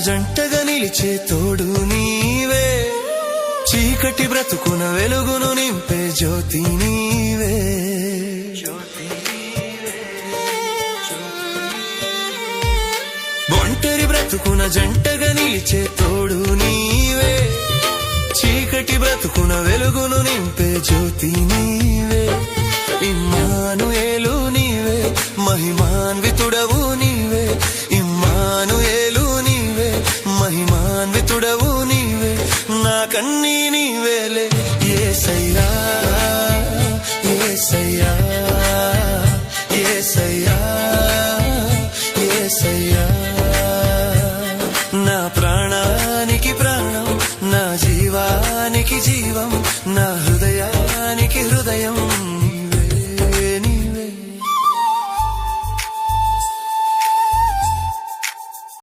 జంటగా నిలిచే తోడు నీవే, చీకటి బ్రతుకున వెలుగును నింపే జ్యోతి నీవే. ఒంటరి బ్రతుకున జంటగా నిలిచే తోడు నీవే, చీకటి బ్రతుకున వెలుగును నింపే జ్యోతి నీవే. ఇమ్మానుయేలు నీవే, మహిమాన్వితుడవు నీవే.